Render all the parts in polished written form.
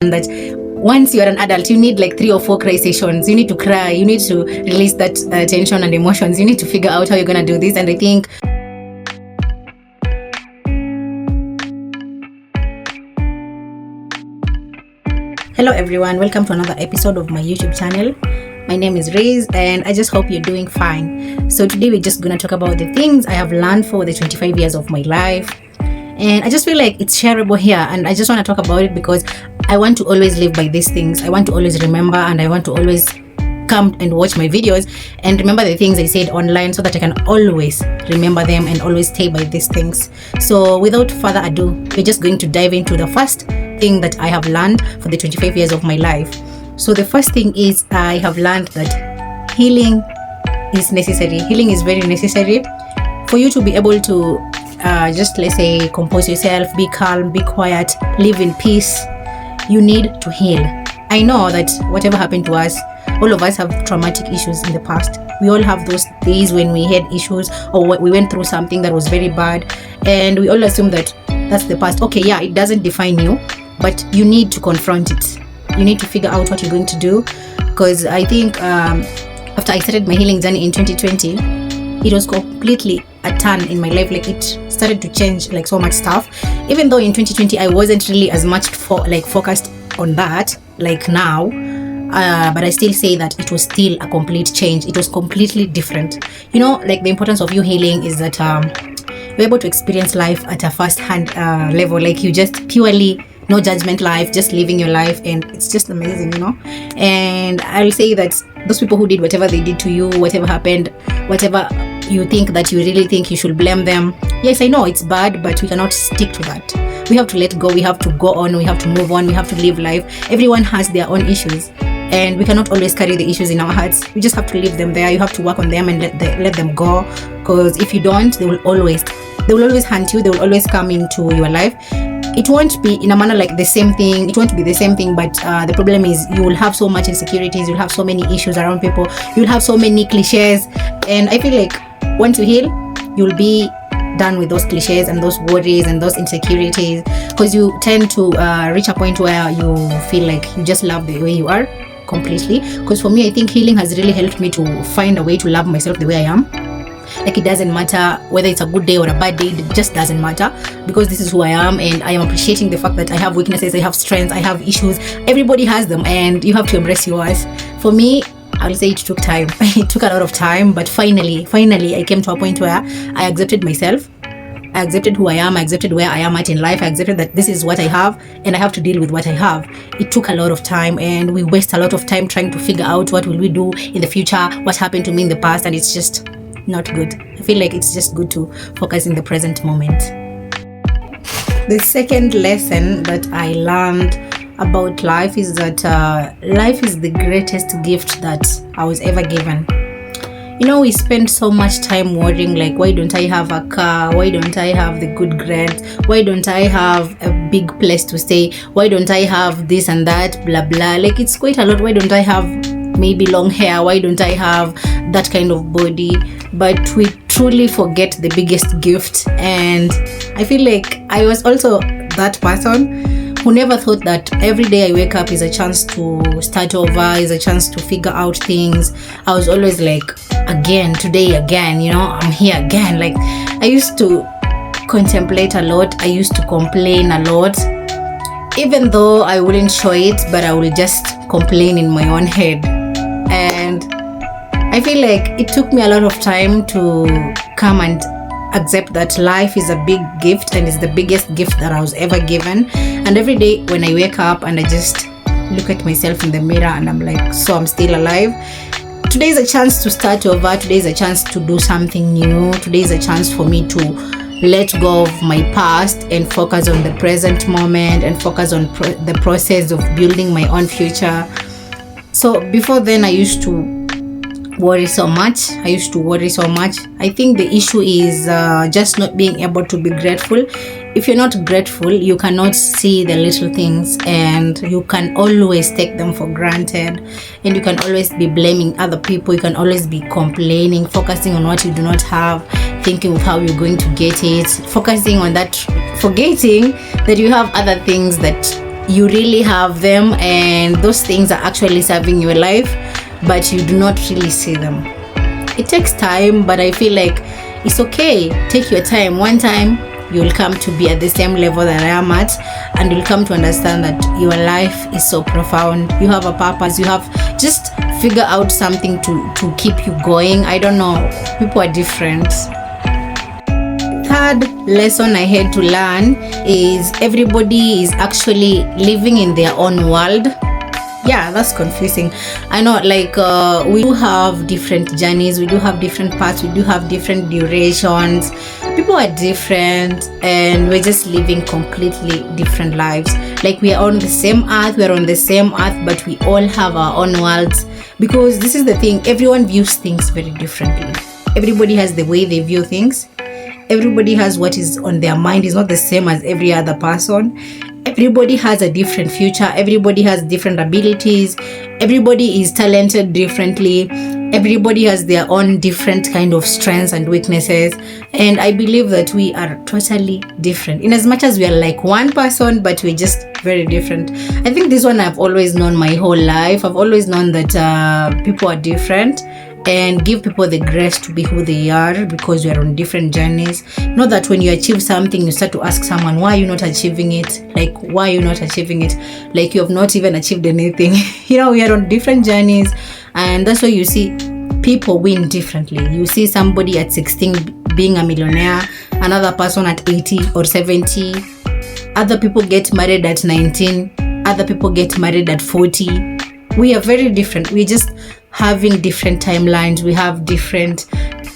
that once you're an adult, you need like 3 or 4 cry sessions. You need to cry, you need to release that tension and emotions. You need to figure out how you're gonna do this. And I think hello everyone, welcome to another episode of my YouTube channel. My name is Riz and I just hope you're doing fine. So today we're just gonna talk about the things I have learned for the 25 years of my life. And I just feel like it's shareable here, and I just want to talk about it because I want to always live by these things. I want to always remember, and I want to always come and watch my videos and remember the things I said online so that I can always remember them and always stay by these things. So without further ado, we're just going to dive into the first thing that I have learned for the 25 years of my life. So the first thing is I have learned that healing is necessary. Healing is very necessary for you to be able to just, let's say, compose yourself, be calm, be quiet, live in peace. You need to heal. I know that whatever happened to us, all of us have traumatic issues in the past. We all have those days when we had issues or we went through something that was very bad, and we all assume that that's the past. Okay, yeah, it doesn't define you, but you need to confront it. You need to figure out what you're going to do, because I think after I started my healing journey in 2020, it was completely a turn in my life. Like, it started to change like so much stuff. Even though in 2020 I wasn't really as much focused on that like now, but I still say that it was still a complete change. It was completely different. You know, like, the importance of you healing is that you're able to experience life at a first-hand level. Like, you just purely no judgment life, just living your life, and it's just amazing, you know. And I'll say that those people who did whatever they did to you, whatever happened, whatever you think that you really think you should blame them, yes, I know it's bad, but we cannot stick to that. We have to let go, we have to go on, we have to move on, we have to live life. Everyone has their own issues, and we cannot always carry the issues in our hearts. We just have to leave them there. You have to work on them and let them go, because if you don't, they will always hunt you. They will always come into your life. It won't be in a manner like the same thing. It won't be the same thing, but the problem is you will have so much insecurities. You'll have so many issues around people. You'll have so many cliches. And I feel like once you heal, you'll be done with those cliches and those worries and those insecurities, because you tend to reach a point where you feel like you just love the way you are completely. Because for me, I think healing has really helped me to find a way to love myself the way I am. Like, it doesn't matter whether it's a good day or a bad day, it just doesn't matter, because this is who I am, and I am appreciating the fact that I have weaknesses, I have strengths, I have issues. Everybody has them, and you have to embrace yours. For me, I'll say it took time. It took a lot of time, but finally I came to a point where I accepted myself. I accepted who I am. I accepted where I am at in life. I accepted that this is what I have, and I have to deal with what I have. It took a lot of time, and we waste a lot of time trying to figure out what will we do in the future, what happened to me in the past, and it's just not good. I feel like it's just good to focus in the present moment. The second lesson that I learned about life is that life is the greatest gift that I was ever given. You know, we spend so much time worrying, like, why don't I have a car? Why don't I have the good grades? Why don't I have a big place to stay? Why don't I have this and that, blah blah. Like, it's quite a lot. Why don't I have maybe long hair? Why don't I have that kind of body? But we truly forget the biggest gift. And I feel like I was also that person who never thought that every day I wake up is a chance to start over, is a chance to figure out things. I was always like, again, today again, you know, I'm here again. Like, I used to contemplate a lot. I used to complain a lot, even though I wouldn't show it, but I would just complain in my own head. And I feel like it took me a lot of time to come and accept that life is a big gift, and it's the biggest gift that I was ever given. And every day when I wake up and I just look at myself in the mirror and I'm like, so I'm still alive. Today is a chance to start over. Today is a chance to do something new. Today is a chance for me to let go of my past and focus on the present moment and focus on the process of building my own future. So before then, I used to worry so much. I think the issue is just not being able to be grateful. If you're not grateful, you cannot see the little things, and you can always take them for granted, and you can always be blaming other people. You can always be complaining, focusing on what you do not have, thinking of how you're going to get it, focusing on that, forgetting that you have other things that you really have them, and those things are actually serving your life, but you do not really see them. It takes time, but I feel like it's okay. Take your time. One time you'll come to be at the same level that I am at, and you'll come to understand that your life is so profound. You have a purpose. You have just figure out something to keep you going. I don't know. People are different. Third lesson I had to learn is everybody is actually living in their own world. Yeah, that's confusing. I know, like we do have different journeys, we do have different paths, we do have different durations. People are different, and we're just living completely different lives. Like we are on the same earth, we're on the same earth, but we all have our own worlds. Because this is the thing, everyone views things very differently. Everybody has the way they view things. Everybody has what is on their mind. Is not the same as every other person. Everybody has a different future. Everybody has different abilities. Everybody is talented differently. Everybody has their own different kind of strengths and weaknesses. And I believe that we are totally different. In as much as we are like one person, but we're just very different. I think this one I've always known my whole life. I've always known that people are different, and give people the grace to be who they are, because we are on different journeys. Not that when you achieve something, you start to ask someone, why are you not achieving it? Like, why are you not achieving it? Like, you have not even achieved anything. We are on different journeys, and that's why you see people win differently. You see somebody at 16 being a millionaire, another person at 80 or 70. Other people get married at 19. Other people get married at 40. We are very different. We're just having different timelines. We have different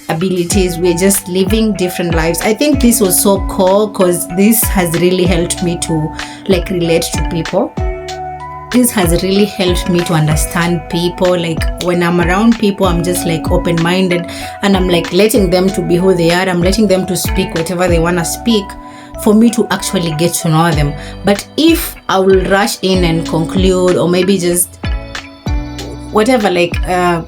abilities. We're just living different lives. I think this was so cool because this has really helped me to like relate to people. This has really helped me to understand people. Like when I'm around people, I'm just like open-minded, and I'm like letting them to be who they are. I'm letting them to speak whatever they want to speak for me to actually get to know them. But if I will rush in and conclude, or maybe just whatever, like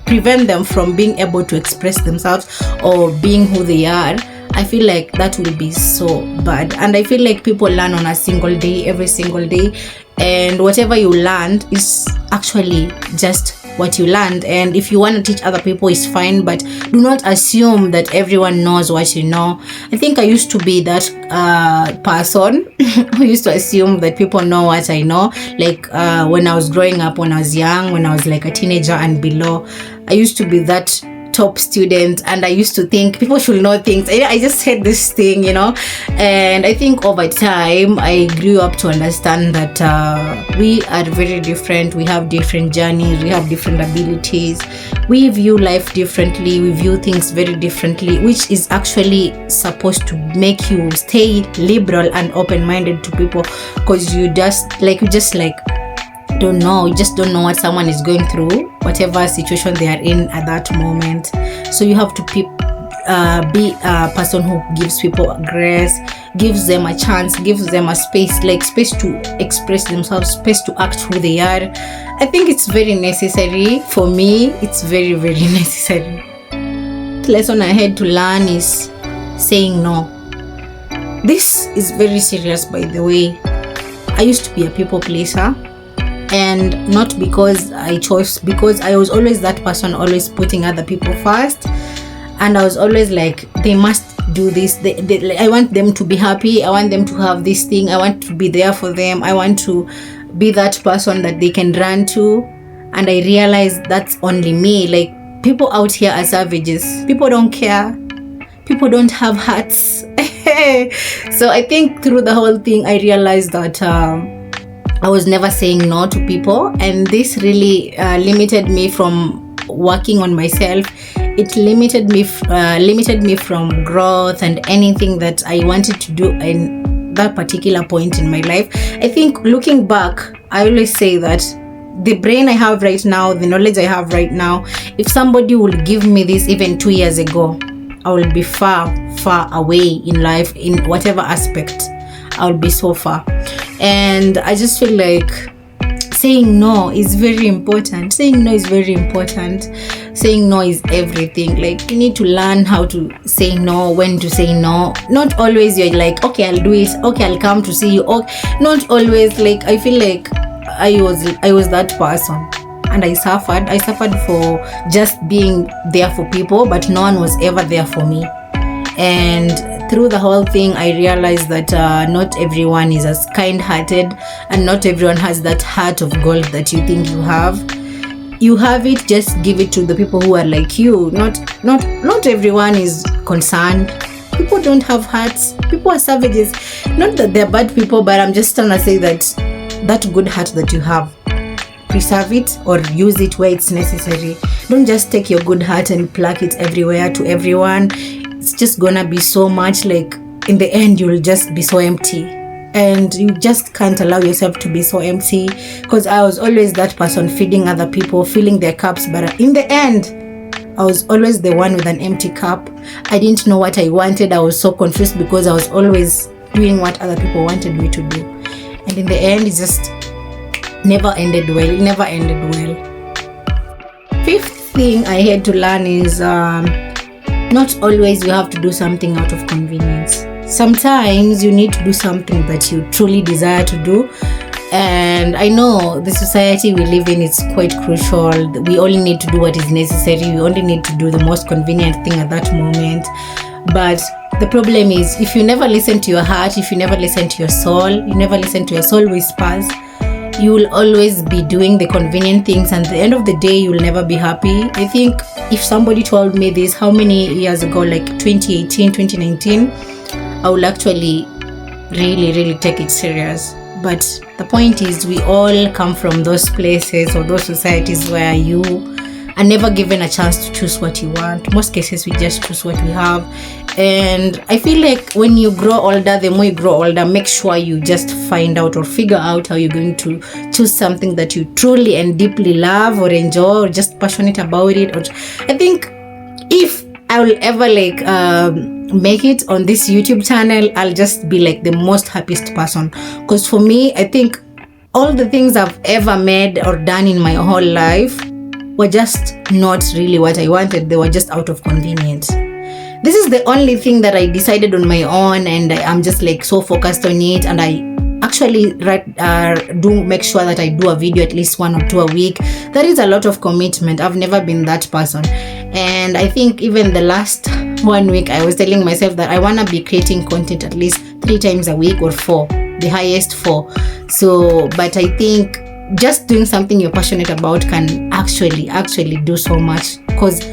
prevent them from being able to express themselves or being who they are, I feel like that will be so bad. And I feel like people learn on a single day, every single day, and whatever you learned is actually just what you learned. And if you want to teach other people, it's fine, but do not assume that everyone knows what you know. I think I used to be that person who used to assume that people know what I know. Like when I was growing up, when I was young, when I was like a teenager and below, I used to be that top student, and I used to think people should know things. I just had this thing, and I think over time I grew up to understand that we are very different. We have different journeys, we have different abilities, we view life differently, we view things very differently, which is actually supposed to make you stay liberal and open-minded to people, because you just don't know. You just don't know what someone is going through, whatever situation they are in at that moment. So you have to be a person who gives people grace, gives them a chance, gives them a space to express themselves, space to act who they are. I think it's very necessary. For me, it's very, very necessary. The lesson I had to learn is saying no. This is very serious, by the way. I used to be a people pleaser. And not because I chose, because I was always that person, always putting other people first. And I was always like, they must do this. I want them to be happy. I want them to have this thing. I want to be there for them. I want to be that person that they can run to. And I realized that's only me. Like, people out here are savages. People don't care. People don't have hearts. So I think through the whole thing, I realized that I was never saying no to people, and this really limited me from working on myself. It limited me from growth and anything that I wanted to do in that particular point in my life. I think looking back, I always say that the brain I have right now, the knowledge I have right now, if somebody would give me this even 2 years ago, I will be far, far away in life, in whatever aspect. I will be so far. And I just feel like saying no is very important. Saying no is very important. saying no is everything. Like, you need to learn how to say no, when to say no. Not always you're like, okay, I'll do it, okay, I'll come to see you. Okay, not always. Like, I feel like I was that person, and I suffered for just being there for people, but no one was ever there for me. And through the whole thing, I realized that not everyone is as kind-hearted, and not everyone has that heart of gold that you think you have. You have it, just give it to the people who are like you. Not everyone is concerned. People don't have hearts. People are savages. Not that they're bad people, but I'm just trying to say that good heart that you have, preserve it or use it where it's necessary. Don't just take your good heart and plug it everywhere to everyone. It's just gonna be so much, like, in the end you'll just be so empty, and you just can't allow yourself to be so empty. Because I was always that person feeding other people, filling their cups, but in the end I was always the one with an empty cup. I didn't know what I wanted. I was so confused because I was always doing what other people wanted me to do, and in the end it just never ended well. It never ended well. Fifth thing I had to learn is not always you have to do something out of convenience. Sometimes you need to do something that you truly desire to do. And I know the society we live in is quite crucial. We only need to do what is necessary. We only need to do the most convenient thing at that moment. But the problem is, if you never listen to your heart, if you never listen to your soul, you never listen to your soul whispers, you will always be doing the convenient things, and at the end of the day, you will never be happy. I think if somebody told me this how many years ago, like 2018, 2019, I will actually really take it serious. But the point is, we all come from those places or those societies where you are never given a chance to choose what you want. Most cases we just choose what we have. And I feel like when you grow older, the more you grow older, make sure you just find out or figure out how you're going to choose something that you truly and deeply love or enjoy or just passionate about it. Or I think if I will ever make it on this YouTube channel, I'll just be like the most happiest person. Because for me, I think all the things I've ever made or done in my whole life were just not really what I wanted. They were just out of convenience. This is the only thing that I decided on my own, and I'm just like so focused on it. And I actually do make sure that I do a video at least 1 or 2 a week. That is a lot of commitment. I've never been that person. And I think even the last 1 week, I was telling myself that I want to be creating content at least 3 times a week or 4, the highest 4. So, but I think just doing something you're passionate about can actually do so much. Because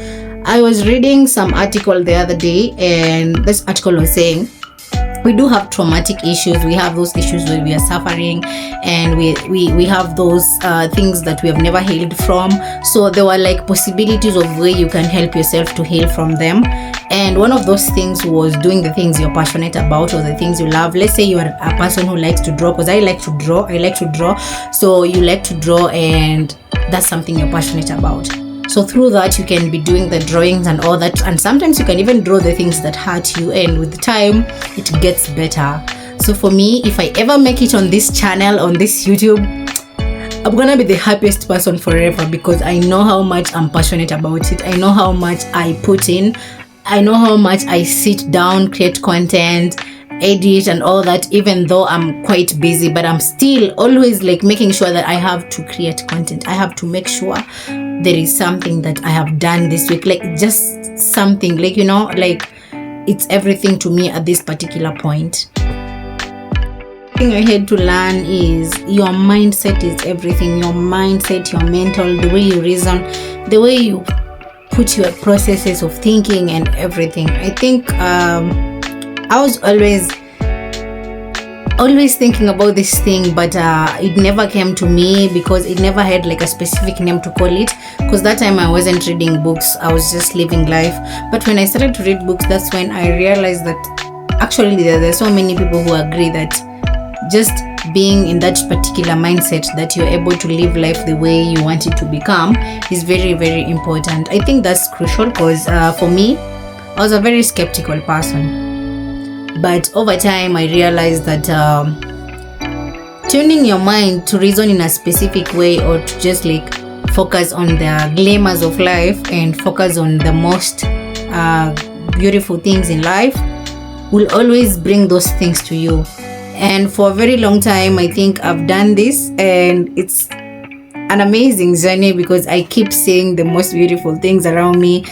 I was reading some article the other day, and this article was saying we do have traumatic issues. We have those issues where we are suffering, and we have those things that we have never healed from. So there were like possibilities of where you can help yourself to heal from them. And one of those things was doing the things you're passionate about or the things you love. Let's say you are a person who likes to draw, because I like to draw. So you like to draw, and that's something you're passionate about. So through that, you can be doing the drawings and all that. And sometimes you can even draw the things that hurt you. And with time, it gets better. So for me, if I ever make it on this channel, on this YouTube, I'm gonna be the happiest person forever, because I know how much I'm passionate about it. I know how much I put in. I know how much I sit down, create content, edit and all that, even though I'm quite busy, but I'm still always like making sure that I have to create content. I have to make sure there is something that I have done this week, like just something, like, you know, like it's everything to me at this particular point. Thing I had to learn is your mindset is everything. Your mindset, your mental, the way you reason, the way you put your processes of thinking and everything. I think I was always thinking about this thing, but it never came to me because it never had like a specific name to call it, because that time I wasn't reading books, I was just living life. But when I started to read books, that's when I realized that actually there's so many people who agree that just being in that particular mindset, that you're able to live life the way you want it to become, is very, very important. I think that's crucial because for me, I was a very skeptical person. But over time, I realized that tuning your mind to reason in a specific way, or to just like focus on the glimmers of life and focus on the most beautiful things in life, will always bring those things to you. And for a very long time, I think I've done this, and it's an amazing journey because I keep seeing the most beautiful things around me.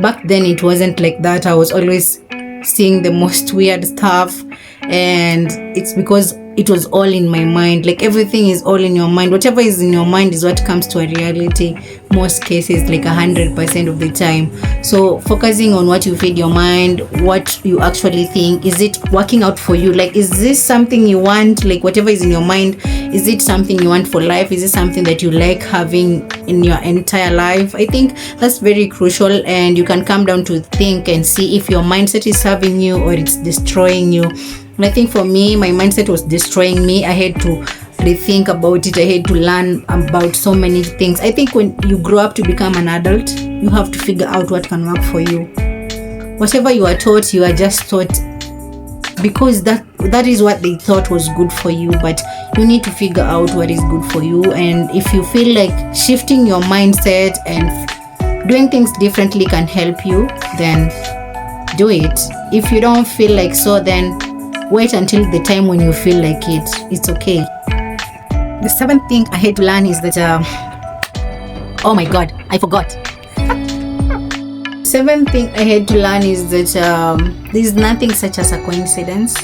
Back then it wasn't like that. I was always seeing the most weird stuff, and it's because it was all in my mind. Like, everything is all in your mind. Whatever is in your mind is what comes to a reality, most cases, like 100% of the time. So focusing on what you feed your mind, what you actually think, is it working out for you? Like, is this something you want? Like, whatever is in your mind, is it something you want for life? Is it something that you like having in your entire life? I think that's very crucial, and you can come down to think and see if your mindset is serving you or it's destroying you. And I think for me, my mindset was destroying me. I had to rethink about it. I had to learn about so many things. I think when you grow up to become an adult, you have to figure out what can work for you. Whatever you are taught, you are just taught because that is what they thought was good for you. But you need to figure out what is good for you. And if you feel like shifting your mindset and doing things differently can help you, then do it. If you don't feel like so, then wait until the time when you feel like it. It's okay. The seventh thing I had to learn is that oh my god, I forgot. Seventh thing I had to learn is that there's nothing such as a coincidence.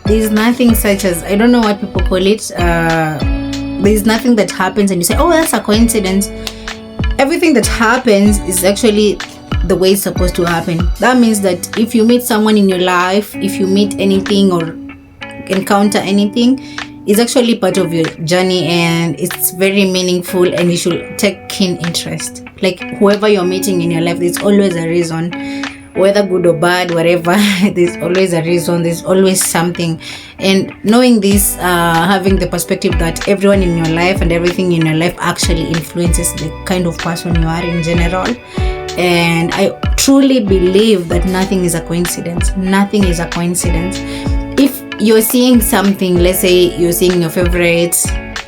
There's nothing such as, I don't know what people call it, there's nothing that happens and you say, oh, that's a coincidence. Everything that happens is actually the way it's supposed to happen. That means that if you meet someone in your life, if you meet anything or encounter anything, it's actually part of your journey, and it's very meaningful, and you should take keen interest. Like, whoever you're meeting in your life, there's always a reason, whether good or bad, whatever. There's always a reason, there's always something. And knowing this, having the perspective that everyone in your life and everything in your life actually influences the kind of person you are in general. And I truly believe that nothing is a coincidence. Nothing is a coincidence. If you're seeing something, let's say you're seeing your favorite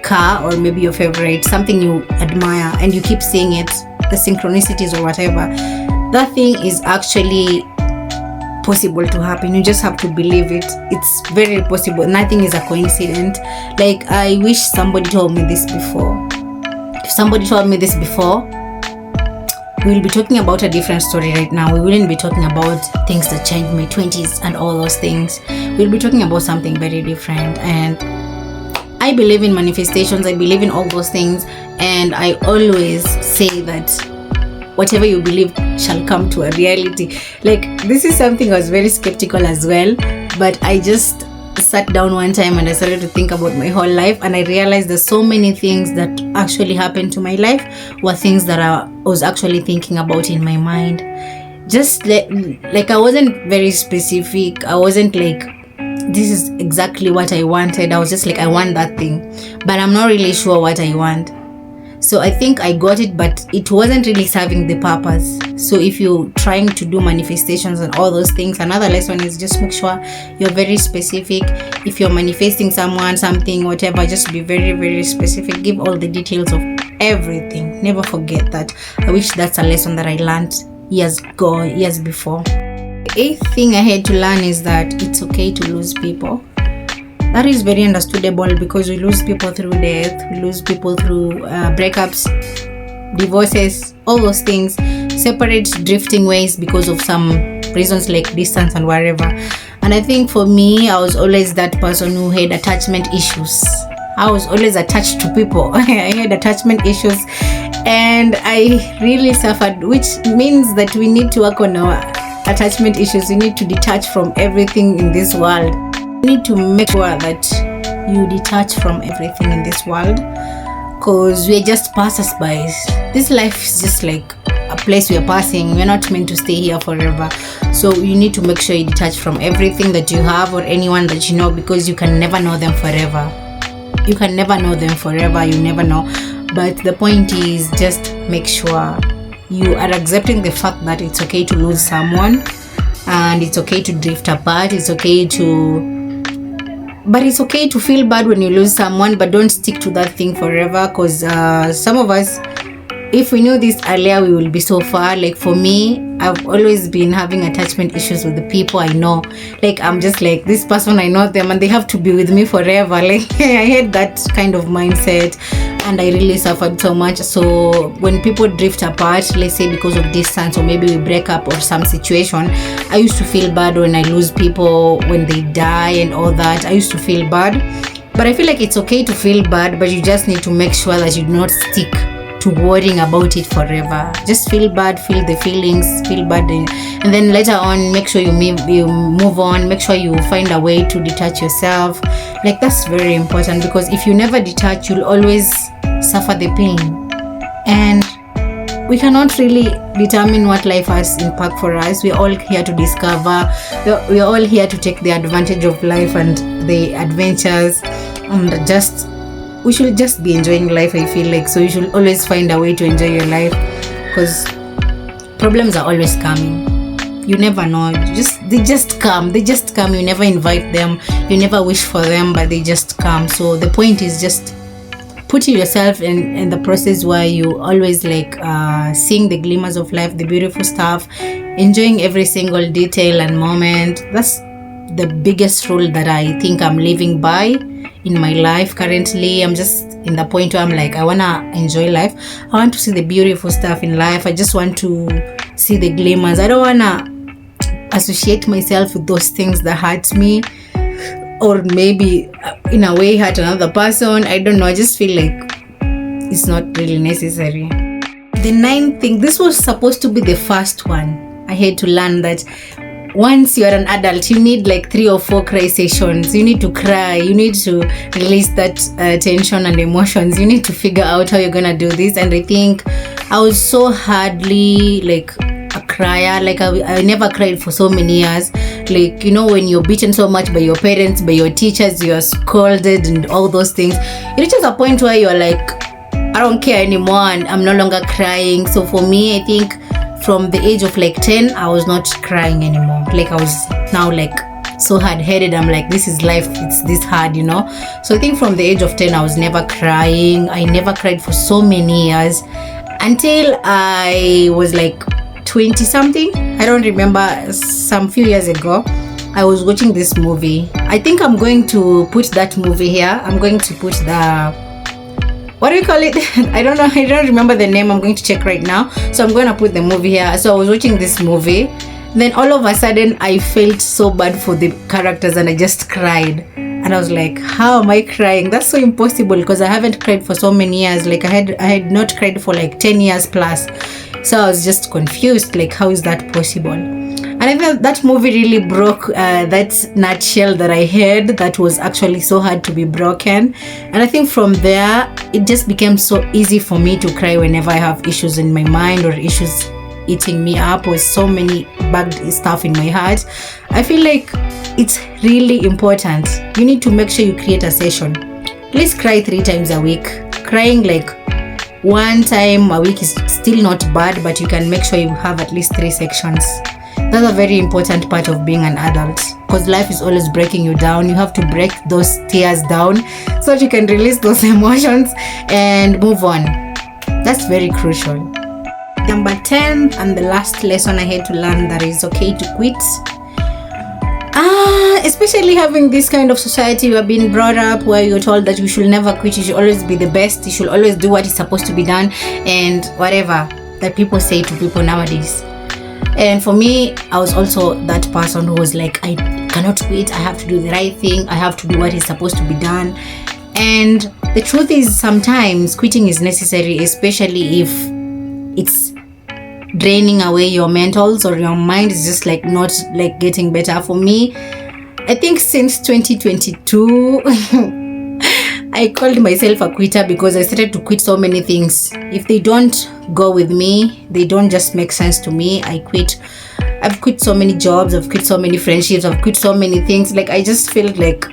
car, or maybe your favorite, something you admire, and you keep seeing it, the synchronicities or whatever, that thing is actually possible to happen. You just have to believe it. It's very possible. Nothing is a coincidence. Like, I wish somebody told me this before. If somebody told me this before, we will be talking about a different story right now. We wouldn't be talking about things that changed my 20s and all those things. We'll be talking about something very different. And I believe in manifestations. I believe in all those things. And I always say that whatever you believe shall come to a reality. Like, this is something I was very skeptical as well. But I just sat down one time and I started to think about my whole life, and I realized that so many things that actually happened to my life were things that I was actually thinking about in my mind. Just like I wasn't very specific. I wasn't like, this is exactly what I wanted. I was just like, I want that thing, but I'm not really sure what I want. So I think I got it, but it wasn't really serving the purpose. So if you're trying to do manifestations and all those things, another lesson is just make sure you're very specific. If you're manifesting someone, something, whatever, just be very, very specific. Give all the details of everything. Never forget that. I wish that's a lesson that I learned years before. The eighth thing I had to learn is that it's okay to lose people. That is very understandable, because we lose people through death, we lose people through breakups, divorces, all those things, separate, drifting ways because of some reasons like distance and whatever. And I think for me, I was always that person who had attachment issues. I was always attached to people. I had attachment issues, and I really suffered, which means that we need to work on our attachment issues. We need to detach from everything in this world. You need to make sure that you detach from everything in this world, because we're just passers-by. This life is just like a place we're passing. We're not meant to stay here forever. So you need to make sure you detach from everything that you have or anyone that you know, because you can never know them forever. You can never know them forever. You never know. But the point is, just make sure you are accepting the fact that it's okay to lose someone, and it's okay to drift apart. But it's okay to feel bad when you lose someone, but don't stick to that thing forever, because some of us, if we knew this earlier, we will be so far. Like for me, I've always been having attachment issues with the people I know. Like I'm just like, this person, I know them and they have to be with me forever. Like I had that kind of mindset and I really suffered so much. So when people drift apart, let's say because of distance or maybe we break up or some situation, I used to feel bad when I lose people, when they die and all that. I used to feel bad. But I feel like it's okay to feel bad, but you just need to make sure that you do not stick to worrying about it forever. Just feel bad, feel the feelings, feel bad, and then later on make sure you move on. Make sure you find a way to detach yourself. Like that's very important, because if you never detach, you'll always suffer the pain, and we cannot really determine what life has impact for us. We're all here to discover. We're all here to take the advantage of life and the adventures, and we should just be enjoying life, I feel like. So you should always find a way to enjoy your life, because problems are always coming. You never know. They just come. You never invite them. You never wish for them, but they just come. So the point is just putting yourself in the process where you always like seeing the glimmers of life, the beautiful stuff, enjoying every single detail and moment. That's the biggest rule that I think I'm living by in my life currently. I'm just in the point where I'm like, I want to enjoy life. I want to see the beautiful stuff in life. I just want to see the glimmers. I don't want to associate myself with those things that hurt me, or maybe in a way hurt another person. I don't know. I just feel like it's not really necessary. The ninth thing, this was supposed to be the first one. I had to learn that once you're an adult, you need like 3 or 4 cry sessions. You need to cry. You need to release that tension and emotions. You need to figure out how you're gonna do this. And I think I was so hardly like a crier. Like I never cried for so many years. Like, you know, when you're beaten so much by your parents, by your teachers, you're scolded and all those things, it reaches a point where you're like, I don't care anymore and I'm no longer crying. So for me, I think from the age of like 10, I was not crying anymore. Like I was now like so hard-headed. I'm like, this is life, it's this hard, you know. So I think from the age of 10, I was never crying. I never cried for so many years until I was like 20 something. I don't remember, some few years ago I was watching this movie. I think I'm going to put that movie here. I'm going to put what do we call it? I don't know. I don't remember the name. I'm going to check right now. So I'm going to put the movie here. So I was watching this movie. Then all of a sudden, I felt so bad for the characters and I just cried. And I was like, how am I crying? That's so impossible, because I haven't cried for so many years. Like I had not cried for like 10 years plus. So I was just confused. Like, how is that possible? And I felt that movie really broke that nutshell that I had that was actually so hard to be broken. And I think from there, it just became so easy for me to cry whenever I have issues in my mind or issues eating me up with so many bad stuff in my heart. I feel like it's really important. You need to make sure you create a session. Please cry 3 times a week. Crying like 1 time a week is still not bad, but you can make sure you have at least 3 sections. That's a very important part of being an adult, because life is always breaking you down. You have to break those tears down so that you can release those emotions and move on. That's very crucial. Number 10 and the last lesson I had to learn, that it's okay to quit. Especially having this kind of society, you are being brought up where you're told that you should never quit, you should always be the best, you should always do what is supposed to be done, and whatever that people say to people nowadays. And for me, I was also that person who was like, I cannot quit, I have to do the right thing, I have to do what is supposed to be done. And the truth is, sometimes quitting is necessary, especially if it's draining away your mentals or your mind is just like not like getting better. For me, I think since 2022 I called myself a quitter, because I started to quit so many things. If they don't go with me, they don't just make sense to me, I quit. I've quit so many jobs, I've quit so many friendships, I've quit so many things. Like I just feel like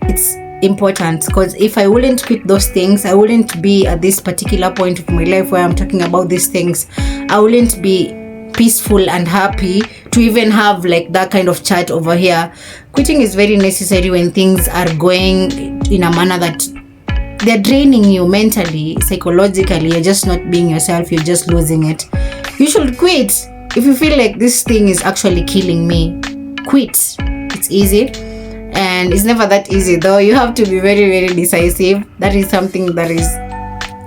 it's important, because if I wouldn't quit those things, I wouldn't be at this particular point of my life where I'm talking about these things. I wouldn't be peaceful and happy to even have like that kind of chat over here. Quitting is very necessary when things are going in a manner that they're draining you mentally, psychologically. You're just not being yourself, you're just losing it. You should quit. If you feel like this thing is actually killing me, quit. It's easy, and it's never that easy though. You have to be very, very decisive. That is something that is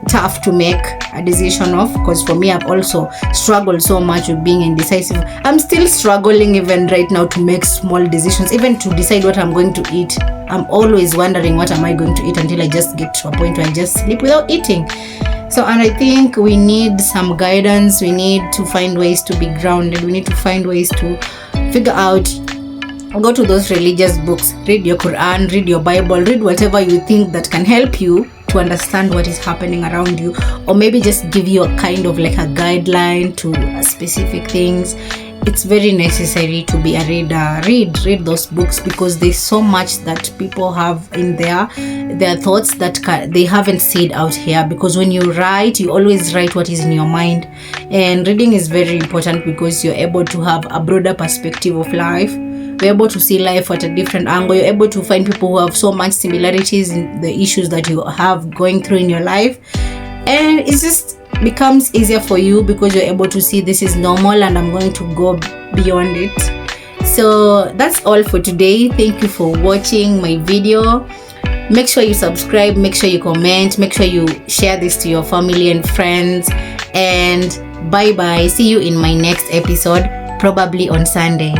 tough to make a decision of, because for me, I've also struggled so much with being indecisive. I'm still struggling even right now to make small decisions, even to decide what I'm going to eat. I'm always wondering what am I going to eat, until I just get to a point where I just sleep without eating. So, and I think we need some guidance. We need to find ways to be grounded. We need to find ways to figure out, go to those religious books, read your Quran, read your Bible, read whatever you think that can help you to understand what is happening around you, or maybe just give you a kind of like a guideline to specific things. It's very necessary to be a reader. Read those books, because there's so much that people have in their thoughts that they haven't said out here. Because when you write, you always write what is in your mind, and reading is very important because you're able to have a broader perspective of life. You're able to see life at a different angle. You're able to find people who have so much similarities in the issues that you have going through in your life, and it just becomes easier for you because you're able to see this is normal and I'm going to go beyond it. So that's all for today. Thank you for watching my video. Make sure you subscribe, make sure you comment, make sure you share this to your family and friends, and bye bye. See you in my next episode, probably on Sunday.